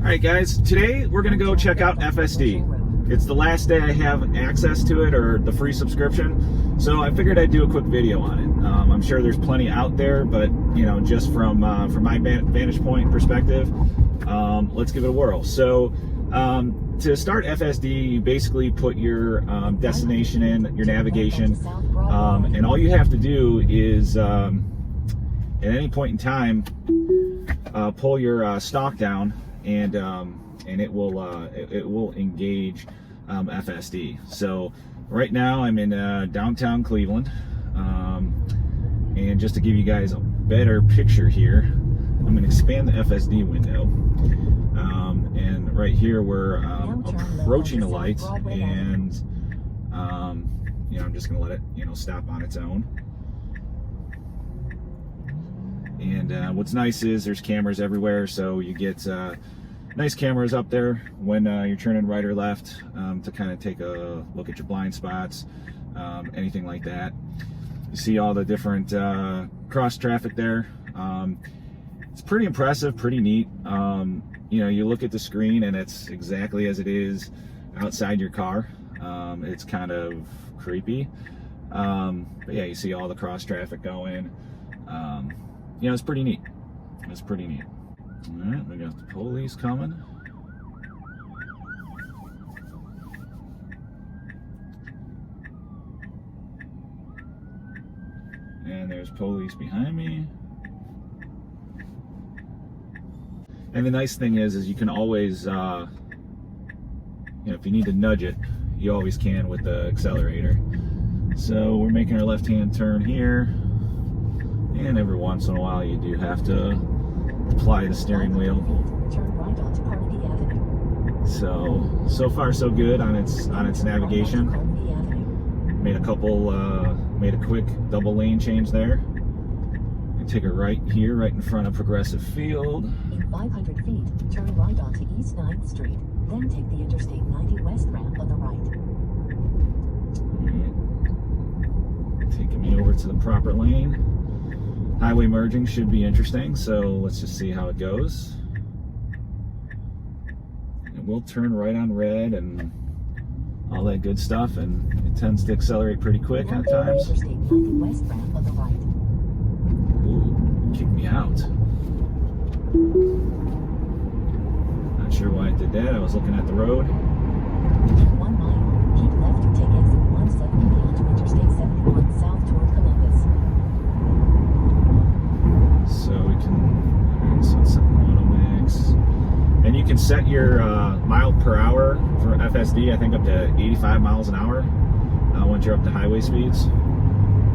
Alright guys, today we're going to go check out FSD. It's the last day I have access to it, or the free subscription, so I figured I'd do a quick video on it. I'm sure there's plenty out there, but you know, just from my vantage point perspective, let's give it a whirl. So to start FSD, you basically put your destination in, your navigation, and all you have to do is at any point in time pull your stock down, and it will engage FSD. So right now I'm in downtown Cleveland, and just to give you guys a better picture here, I'm going to expand the FSD window, and right here we're approaching a light, and you know, I'm just going to let it stop on its own. And what's nice is there's cameras everywhere, so you get nice cameras up there when you're turning right or left, to kind of take a look at your blind spots, anything like that. You see all the different cross traffic there. It's pretty impressive, pretty neat. You know, you look at the screen and it's exactly as it is outside your car. It's kind of creepy, but yeah, you see all the cross traffic going. You know, it's pretty neat. It's pretty neat. All right, we got the police coming. And there's police behind me. And the nice thing is you can always, you know, if you need to nudge it, you always can with the accelerator. So we're making our left-hand turn here. And every once in a while you do have to apply the steering wheel. So far so good on its navigation. Made a quick double lane change there. And take a right here, right in front of Progressive Field. In 500 feet, turn right onto East 9th Street, then take the Interstate 90 West ramp on the right. Right. Taking me over to the proper lane. Highway merging should be interesting, so let's just see how it goes. And we'll turn right on red and all that good stuff, and it tends to accelerate pretty quick at times. Interstate 90 West ramp on the right. Ooh, kicked me out. Not sure why it did that. I was looking at the road. 1 mile, keep left to take exit 170 onto Interstate 71 south toward Columbus. So we can, so it's auto mix, and you can set your mile per hour for FSD, I think up to 85 miles an hour once you're up to highway speeds.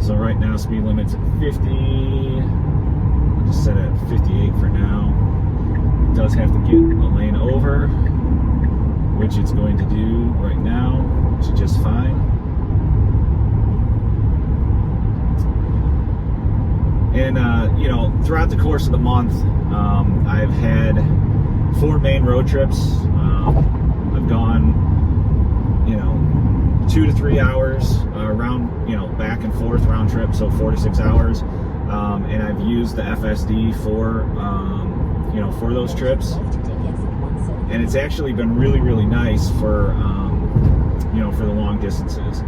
So right now speed limit's at 50. I'll just set it at 58 for now. It does have to get a lane over, which it's going to do right now, which is just fine. And you know, throughout the course of the month, I've had 4 main road trips. I've gone, you know, 2 to 3 hours around, you know, back and forth round trip, so 4 to 6 hours. And I've used the FSD for, you know, for those trips. And it's actually been really, really nice for, you know, for the long distances.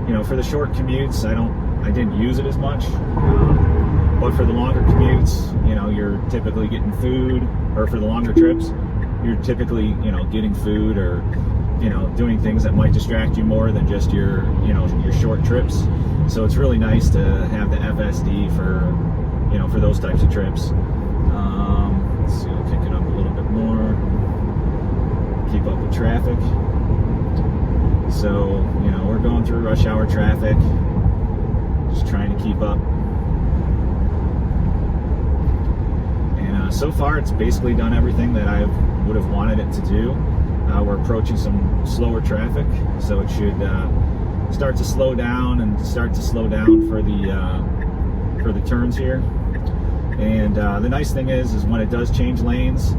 You know, for the short commutes, I didn't use it as much. But for the longer commutes, you know, you're typically getting food, or for the longer trips, you're typically, you know, getting food, or, you know, doing things that might distract you more than just your, you know, your short trips. So it's really nice to have the FSD for, you know, for those types of trips. Let's see, I'll kick it up a little bit more. Keep up with traffic. So, you know, we're going through rush hour traffic, just trying to keep up. So far, it's basically done everything that I would have wanted it to do. We're approaching some slower traffic, so it should start to slow down for the turns here. And the nice thing is when it does change lanes,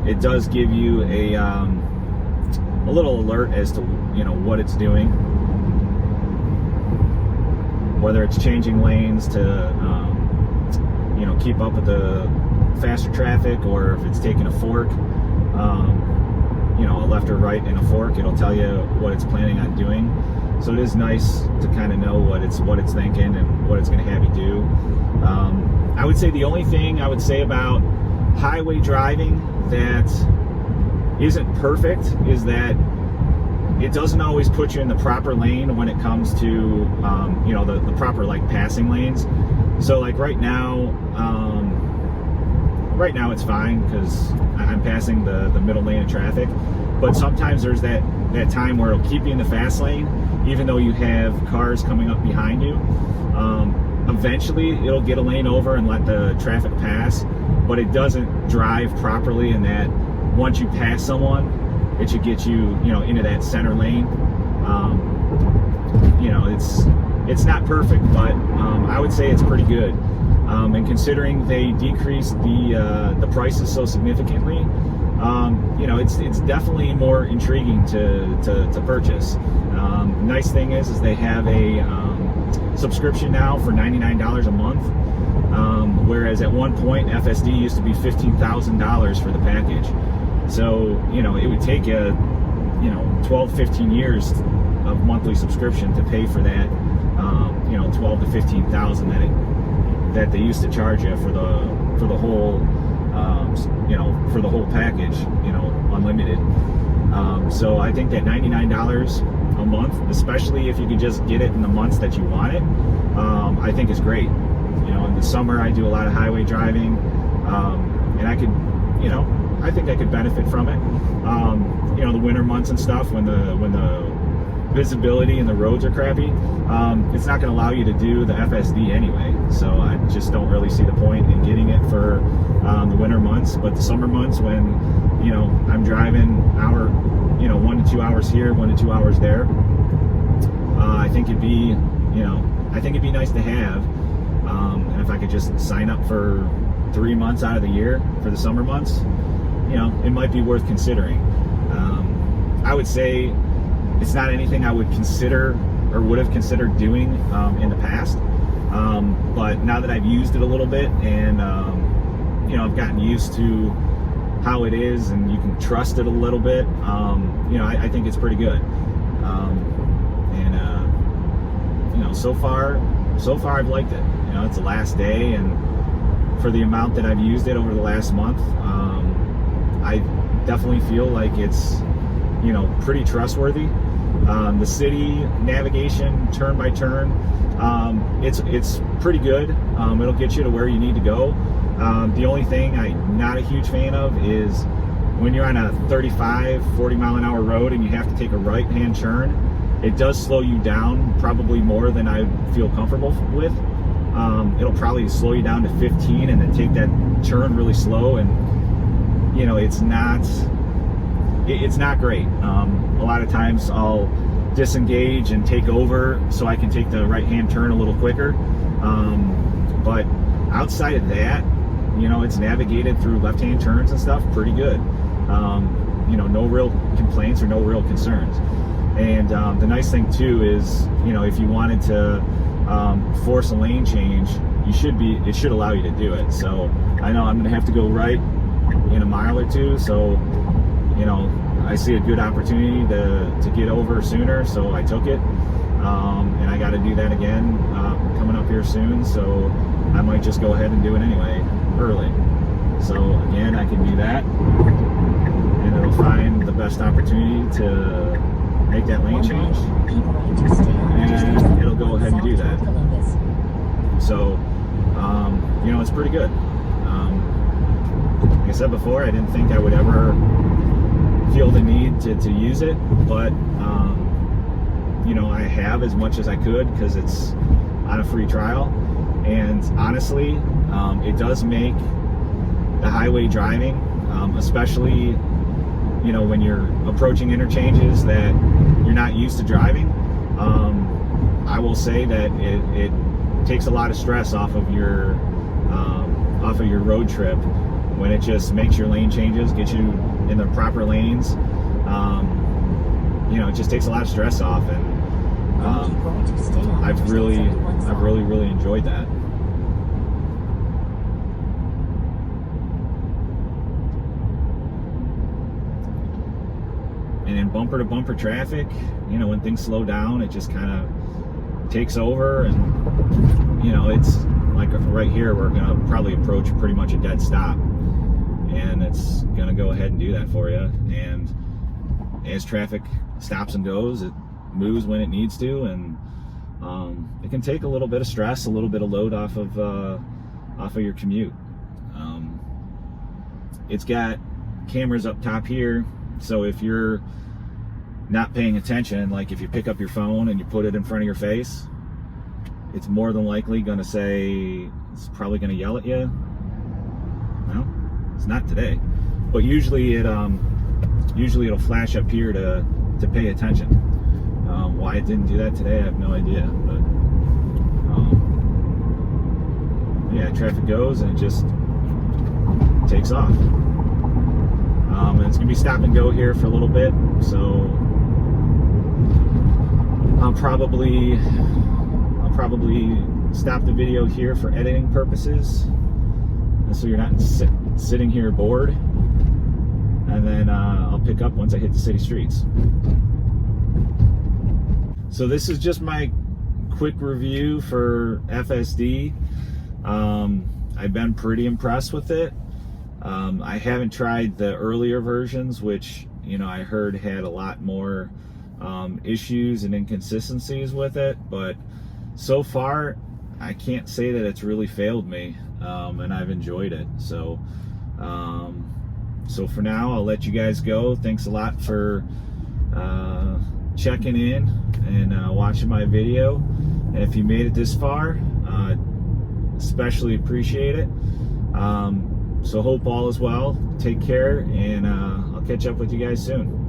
it does give you a little alert as to, you know, what it's doing. Whether it's changing lanes to you know, keep up with the faster traffic, or if it's taking a fork, a left or right in a fork. It'll tell you what it's planning on doing. So it is nice to kind of know what it's thinking and what it's going to have you do. I would say the only thing I would say about highway driving that isn't perfect is that it doesn't always put you in the proper lane when it comes to the proper like passing lanes. So like right now it's fine because I'm passing the middle lane of traffic, but sometimes there's that time where it'll keep you in the fast lane even though you have cars coming up behind you. Eventually it'll get a lane over and let the traffic pass, but it doesn't drive properly in that once you pass someone, it should get you into that center lane. It's not perfect, but I would say it's pretty good. And considering they decreased the prices so significantly, it's definitely more intriguing to purchase. Nice thing is they have a subscription now for $99 a month, whereas at one point FSD used to be $15,000 for the package. So it would take you 12-15 years of monthly subscription to pay for that 12 to 15,000 that they used to charge you for the whole for the whole package, unlimited. So I think that $99 a month, especially if you could just get it in the months that you want it, I think is great. In the summer I do a lot of highway driving, and I could, I think I could benefit from it. The winter months and stuff when the visibility and the roads are crappy, it's not going to allow you to do the FSD anyway. So I just don't really see the point in getting it for the winter months. But the summer months when I'm driving 1 to 2 hours here, 1 to 2 hours there, I think it'd be nice to have. And if I could just sign up for 3 months out of the year for the summer months, it might be worth considering. I would say it's not anything I would consider or would have considered doing in the past. But now that I've used it a little bit and I've gotten used to how it is and you can trust it a little bit, I think it's pretty good. So far I've liked it. It's the last day, and for the amount that I've used it over the last month, I definitely feel like it's pretty trustworthy. The city navigation turn by turn, it's pretty good. It'll get you to where you need to go. The only thing I'm not a huge fan of is when you're on a 35-40 mile an hour road and you have to take a right hand turn. It does slow you down probably more than I feel comfortable with. It'll probably slow you down to 15 and then take that turn really slow, and it's not great. A lot of times I'll disengage and take over so I can take the right hand turn a little quicker, but outside of that, it's navigated through left hand turns and stuff pretty good. No real complaints or no real concerns. And the nice thing too is, if you wanted to force a lane change, it should allow you to do it. So I know I'm gonna have to go right in a mile or two, so I see a good opportunity to get over sooner, so I took it. And I got to do that again coming up here soon, so I might just go ahead and do it anyway early. So again, I can do that, and it'll find the best opportunity to make that lane change, and it'll go ahead and do that. So it's pretty good. Like I said before, I didn't think I would ever feel the need to use it, but I have as much as I could because it's on a free trial, and honestly, it does make the highway driving, especially when you're approaching interchanges that you're not used to driving, I will say that it takes a lot of stress off of your road trip when it just makes your lane changes, gets you in the proper lanes. It just takes a lot of stress off, and I've really enjoyed that. And in bumper to bumper traffic, you know, when things slow down, it just kind of takes over. And, you know, it's like right here, we're going to probably approach pretty much a dead stop. And it's going to go ahead and do that for you. And as traffic stops and goes, it moves when it needs to. And it can take a little bit of stress, a little bit of load off of your commute. It's got cameras up top here, so if you're not paying attention, like if you pick up your phone and you put it in front of your face, it's more than likely going to say, it's probably going to yell at you. Well, it's not today, but usually it'll flash up here to pay attention. Why it didn't do that today, I have no idea. But yeah, traffic goes and it just takes off. And it's gonna be stop and go here for a little bit, so I'll probably stop the video here for editing purposes, and so you're not sitting here bored. And then I'll pick up once I hit the city streets. So this is just my quick review for FSD. I've been pretty impressed with it. I haven't tried the earlier versions, which, you know, I heard had a lot more issues and inconsistencies with it, but so far I can't say that it's really failed me, and I've enjoyed it. So so for now, I'll let you guys go. Thanks a lot for checking in and watching my video. And if you made it this far, especially appreciate it. So hope all is well. Take care, and I'll catch up with you guys soon.